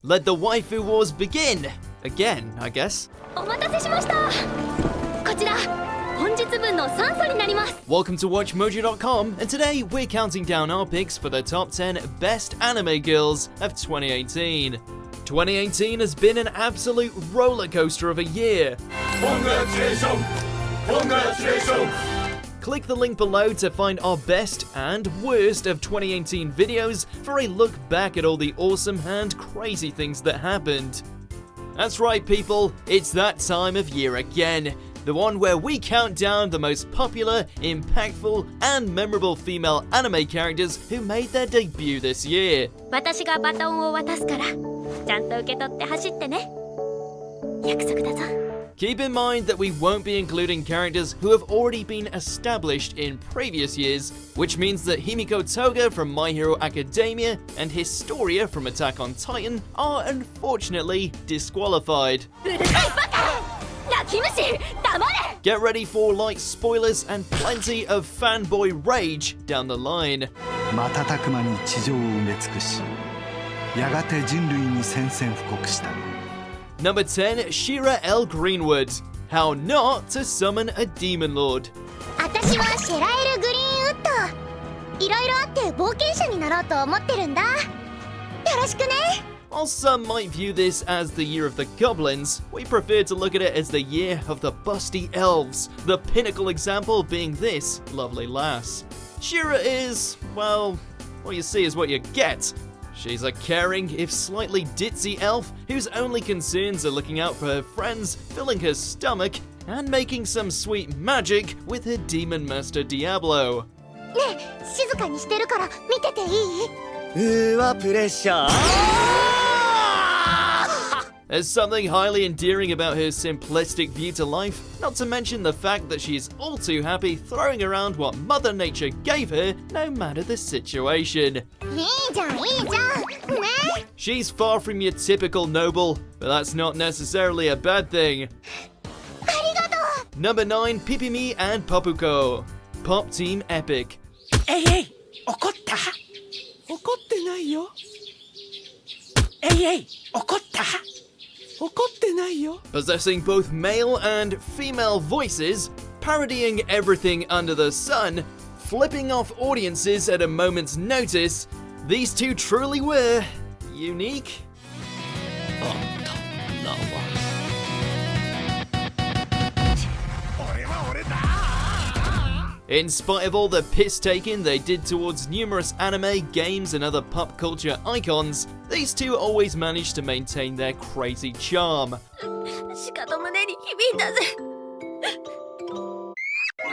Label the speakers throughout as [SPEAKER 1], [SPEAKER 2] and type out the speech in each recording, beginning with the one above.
[SPEAKER 1] Let the Waifu Wars begin again, I guess.
[SPEAKER 2] お待たせしました。こちら本日分の3素になります。
[SPEAKER 1] Welcome to WatchMojo.com, and today we're counting down our picks for the top 10 best anime girls of 2018. 2018 has been an absolute roller coaster of a year.
[SPEAKER 3] Congratulations! Congratulations!
[SPEAKER 1] Click the link below to find our best and worst of 2018 videos for a look back at all the awesome and crazy things that happened. That's right, people, it's that time of year again. The one where we count down the most popular, impactful, and memorable female anime characters who made their debut this year.
[SPEAKER 2] 私がバトンを渡すから、ちゃんと受け取って走ってね。約束だぞ。
[SPEAKER 1] Keep in mind that we won't be including characters who have already been established in previous years, which means that Himiko Toga from My Hero Academia and Historia from Attack on Titan are unfortunately disqualified.
[SPEAKER 2] うるさいバカ！泣き虫、黙れ！
[SPEAKER 1] Get ready for light spoilers and plenty of fanboy rage down the line.
[SPEAKER 4] 瞬く間に地上を埋め尽くし、やがて人類に宣戦布告した。
[SPEAKER 1] Number 10, Shera L Greenwood. How not to summon a demon lord.
[SPEAKER 2] 私はシェラエル・グリーンウッド。いろいろあって冒険者になろうと思ってるんだ。よろしくね。
[SPEAKER 1] While some might view this as the year of the goblins, we prefer to look at it as the year of the busty elves, the pinnacle example being this lovely lass. Shira is, well, what you see is what you get. She's a caring, if slightly ditzy elf whose only concerns are looking out for her friends, filling her stomach, and making some sweet magic with her demon master Diablo.
[SPEAKER 2] ねえ、静かにしてるから見てていい？
[SPEAKER 3] うわ、プレッシャー。
[SPEAKER 1] There's something highly endearing about her simplistic view to life, not to mention the fact that she's all too happy throwing around what Mother Nature gave her, no matter the situation.
[SPEAKER 2] いいじゃん、いいじゃん。ね。
[SPEAKER 1] She's far from your typical noble, but that's not necessarily a bad thing.
[SPEAKER 2] ありがとう。
[SPEAKER 1] Number 9, Pipimi and Popuko. Pop Team Epic.
[SPEAKER 3] えいえい、怒った？怒ってないよ。えいえい、怒った？怒ってないよ。
[SPEAKER 1] Possessing both male and female voices, parodying everything under the sun, flipping off audiences at a moment's notice, these two truly were unique.
[SPEAKER 3] あんた名は。俺は俺だ。
[SPEAKER 1] In spite of all the piss-taking they did towards numerous anime, games, and other pop culture icons, these two always managed to maintain their crazy charm.
[SPEAKER 2] しかと胸に響いたぜ。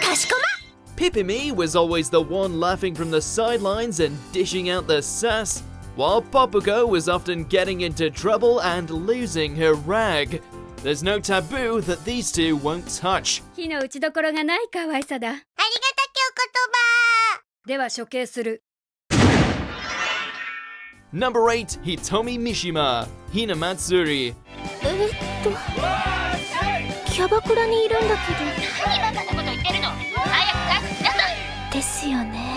[SPEAKER 2] かしこま。
[SPEAKER 1] Pipimi was always the one laughing from the sidelines and dishing out the sass, while Popuko was often getting into trouble and losing her rag. There's no taboo that these two won't touch.
[SPEAKER 5] 火の打ちどころがない可愛さだ。
[SPEAKER 2] ありがたきお言葉。
[SPEAKER 5] では処刑する。
[SPEAKER 1] Number 8, Hitomi Mishima, Hinamatsuri.
[SPEAKER 2] キャバクラにいるんだけど。何バカなこと言ってるの。早く帰ってきなさい。ですよね。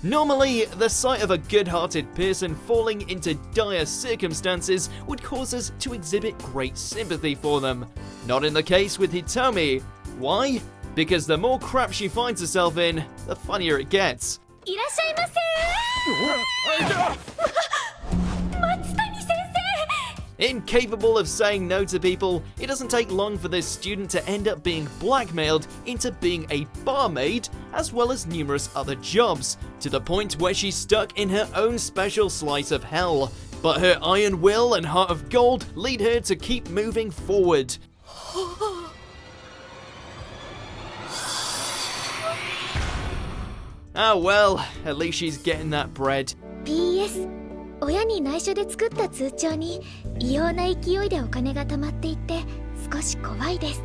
[SPEAKER 1] Normally, the sight of a good-hearted person falling into dire circumstances would cause us to exhibit great sympathy for them. Not in the case with Hitomi. Why? Because the more crap she finds herself in, the funnier it gets.
[SPEAKER 2] いらっしゃいませ。松谷先生。
[SPEAKER 1] Incapable of saying no to people, it doesn't take long for this student to end up being blackmailed into being a barmaid, as well as numerous other jobs, to the point where she's stuck in her own special slice of hell. But her iron will and heart of gold lead her to keep moving forward. Ah well, at least she's getting that bread.
[SPEAKER 2] PS 親に内緒で作った通帳に異様な勢いでお金が貯まっていって少し怖いです。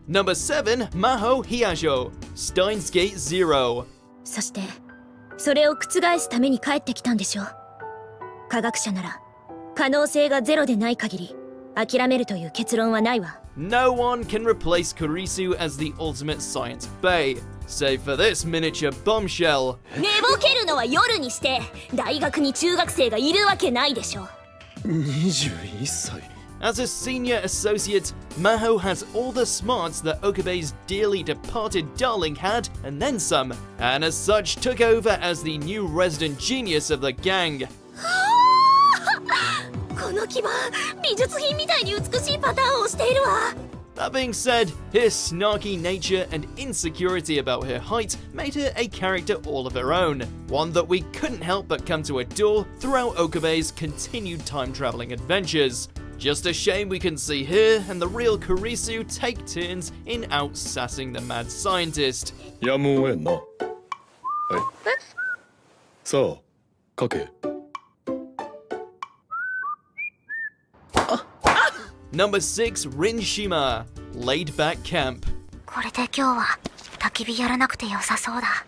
[SPEAKER 1] Number 7, Maho Hiyajo, Steins Gate Zero.
[SPEAKER 2] そしてそれを覆すために帰ってきたんでしょ。科学者なら可能性がゼロでない限り諦めるという結論はないわ。
[SPEAKER 1] No one can replace Kurisu as the ultimate science bae, save for this miniature bombshell.
[SPEAKER 2] 寝ぼけるのは夜にして大学に中学生がいるわけないでしょ。
[SPEAKER 3] 21歳
[SPEAKER 1] As a senior associate, Maho has all the smarts that Okabe's dearly departed darling had, and then some, and as such took over as the new resident genius of the gang.
[SPEAKER 2] この牙美術品みたいに美しいパターンをしているわ
[SPEAKER 1] That being said, her snarky nature and insecurity about her height made her a character all of her own, one that we couldn't help but come to adore throughout Okabe's continued time-traveling adventures. Just a shame we can see her and the real Kurisu take turns in out-sassing the mad scientist.
[SPEAKER 6] やむをえんな。はい。さあ、書け。
[SPEAKER 1] Number 6, Rin Shima, Laid Back Camp.
[SPEAKER 2] これで今日は焚き火やらなくて良さそうだ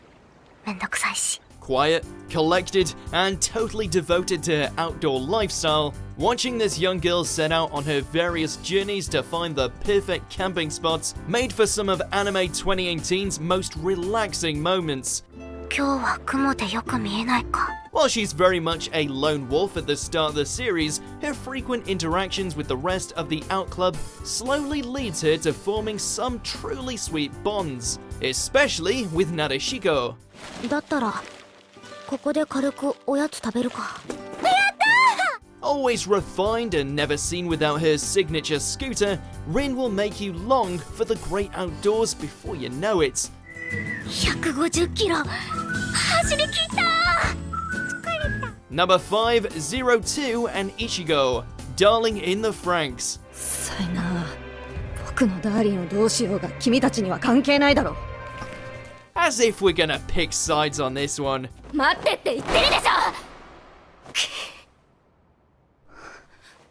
[SPEAKER 2] めんどくさいし
[SPEAKER 1] Quiet, collected, and totally devoted to her outdoor lifestyle, watching this young girl set out on her various journeys to find the perfect camping spots made for some of anime 2018's most relaxing moments.
[SPEAKER 2] 今日は雲でよく見えないか
[SPEAKER 1] While she's very much a lone wolf at the start of the series, her frequent interactions with the rest of the Out Club slowly leads her to forming some truly sweet bonds, especially with Nadeshiko.
[SPEAKER 2] だったらここで軽くおやつ食べるか
[SPEAKER 1] Always refined and never seen without her signature scooter, Rin will make you long for the great outdoors before you know it.
[SPEAKER 2] 150キロ走り切った
[SPEAKER 1] Number 5, 02 and Ichigo, Darling in the Franxx.
[SPEAKER 5] さいな僕のダーリンをどうしようが君たちには関係ないだろ
[SPEAKER 1] As if we're gonna pick sides on this one.
[SPEAKER 2] 待ってって言ってるでしょ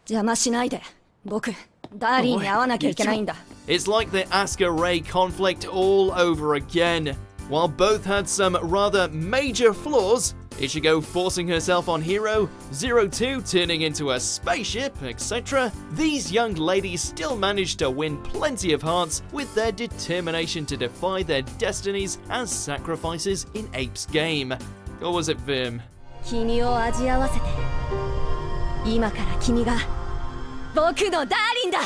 [SPEAKER 5] 邪魔しないで僕ダーリンに会わなきゃいけないんだ
[SPEAKER 1] It's like the Asuka-Rei conflict all over again. While both had some rather major flaws, Ichigo forcing herself on Hero, 02 turning into a spaceship, etc., these young ladies still managed to win plenty of hearts with their determination to defy their destinies as sacrifices in Ape's game. Or was it Vim?
[SPEAKER 5] 君を味合わせて今から君が僕のダーリンだ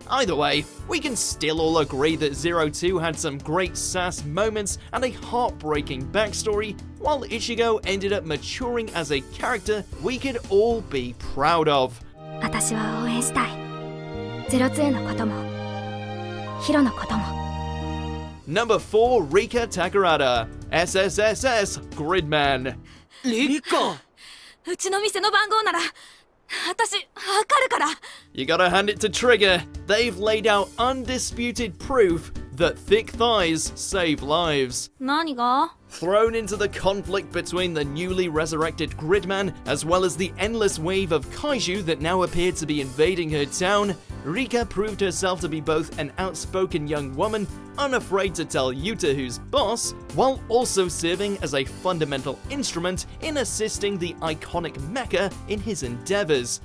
[SPEAKER 1] Either way, we can still all agree that 02 had some great sass moments and a heartbreaking backstory, while Ichigo ended up maturing as a character we could all be proud of.
[SPEAKER 2] 私は応援したい02のこともヒロのことも
[SPEAKER 1] Number 4, Rika Takara, SSSS.Gridman.
[SPEAKER 3] リカ
[SPEAKER 5] うちの店の番号なら私わかるから
[SPEAKER 1] You gotta hand it to Trigger. They've laid out undisputed proof that thick thighs save lives.
[SPEAKER 2] 何が
[SPEAKER 1] Thrown into the conflict between the newly resurrected Gridman, as well as the endless wave of kaiju that now appeared to be invading her town, Rika proved herself to be both an outspoken young woman, unafraid to tell Yuta who's boss, while also serving as a fundamental instrument in assisting the iconic mecha in his endeavors.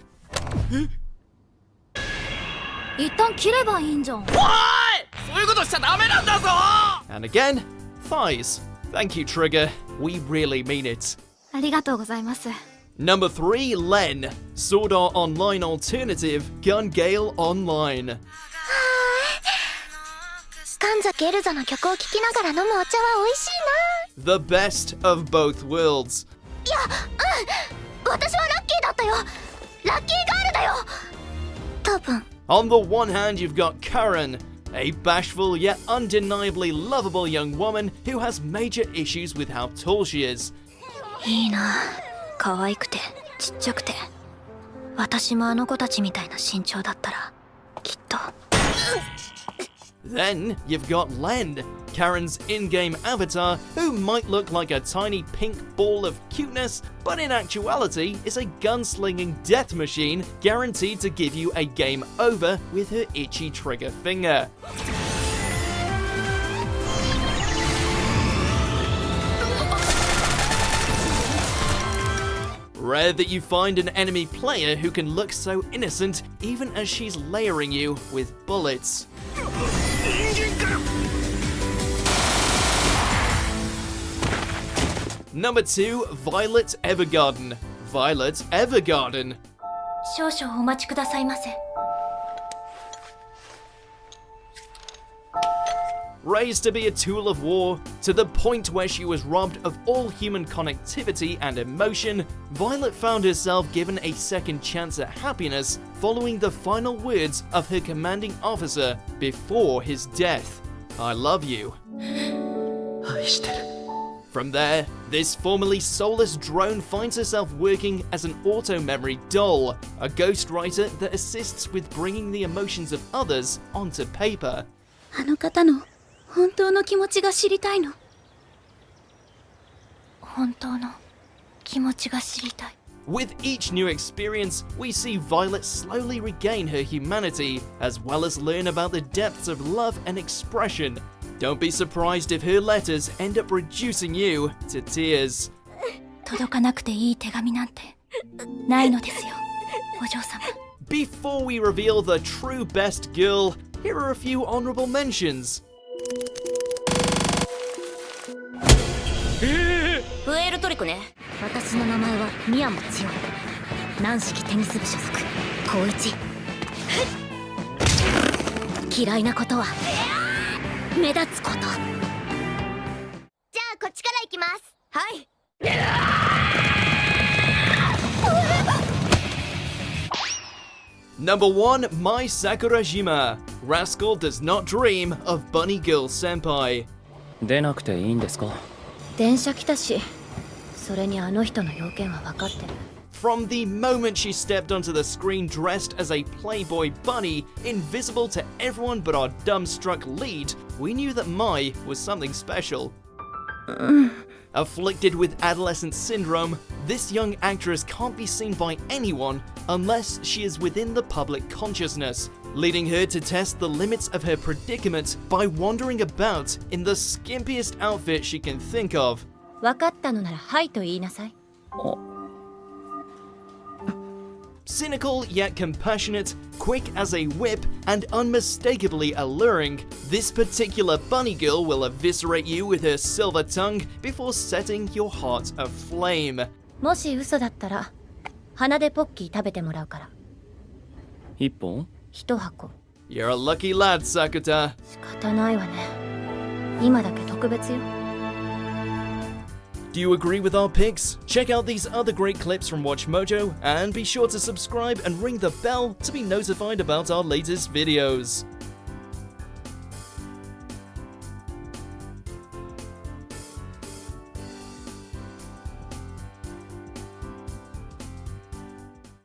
[SPEAKER 2] 一旦切ればいいんじゃん
[SPEAKER 3] そういうことしちゃダメなんだぞ
[SPEAKER 1] And again, thighs. Thank you, Trigger. We really mean it.
[SPEAKER 2] ありがとうございます
[SPEAKER 1] Number 3, Len. Sword Art Online alternative, Gun Gale Online.
[SPEAKER 2] カンザゲルザの曲を聴きながら飲むお茶は美味しい
[SPEAKER 1] The best of both worlds.
[SPEAKER 2] ないや私はラッキーだったよラッキーガールだよ多分
[SPEAKER 1] On the one hand, you've got Karen, a bashful yet undeniably lovable young woman who has major issues with how tall she is.
[SPEAKER 2] いいな可愛くてちっちゃくて私もあの子たちみたいな身長だったらきっと
[SPEAKER 1] Then you've got Len, Karen's in-game avatar, who might look like a tiny pink ball of cuteness, but in actuality is a gunslinging death machine guaranteed to give you a game over with her itchy trigger finger. Rare that you find an enemy player who can look so innocent even as she's layering you with bullets. Number 2, Violet Evergarden. Violet Evergarden.
[SPEAKER 2] 少々お待ちくださいませ。
[SPEAKER 1] Raised to be a tool of war, to the point where she was robbed of all human connectivity and emotion, Violet found herself given a second chance at happiness following the final words of her commanding officer before his death. I love you.
[SPEAKER 3] 愛してる。
[SPEAKER 1] From there, this formerly soulless drone finds herself working as an auto-memory doll, a ghostwriter that assists with bringing the emotions of others onto paper.
[SPEAKER 2] あの方の本当の気持ちが知りたいの。本当の気持ちが知りたい。
[SPEAKER 1] With each new experience, we see Violet slowly regain her humanity, as well as learn about the depths of love and expression. Don't be surprised if her letters end up reducing you to tears.
[SPEAKER 2] 届かなくていい手紙なんてないのですよ、お嬢様。
[SPEAKER 1] Before we reveal the true best girl, here are a few honorable mentions.
[SPEAKER 2] プエルトリコね。私の名前は宮間千代。軟式テニス部所属。高一。嫌いなことは目立つこと。じゃあこっちから行きます。はい。
[SPEAKER 1] Number 1, Mai Sakurajima. Rascal does not dream of Bunny Girl Senpai.
[SPEAKER 7] 出なくていいんですか？
[SPEAKER 2] 電車来たし、それにあの人の要件は分かってる。
[SPEAKER 1] From the moment she stepped onto the screen dressed as a Playboy bunny, invisible to everyone but our dumbstruck lead, we knew that Mai was something special. Afflicted with adolescent syndrome, this young actress can't be seen by anyone unless she is within the public consciousness, leading her to test the limits of her predicament by wandering about in the skimpiest outfit she can think of.
[SPEAKER 2] 分かったのならはいと言いなさい。
[SPEAKER 1] Cynical yet compassionate, quick as a whip, and unmistakably alluring, this particular bunny girl will eviscerate you with her silver tongue before setting your heart aflame.
[SPEAKER 2] もし嘘だったら鼻でポッキー食べてもらうから。
[SPEAKER 7] 一本？
[SPEAKER 2] 一箱。
[SPEAKER 1] You're a lucky lad, Sakuta.
[SPEAKER 2] 仕方ないわね。今だけ特別よ。
[SPEAKER 1] Do you agree with our picks? Check out these other great clips from WatchMojo, and be sure to subscribe and ring the bell to be notified about our latest videos.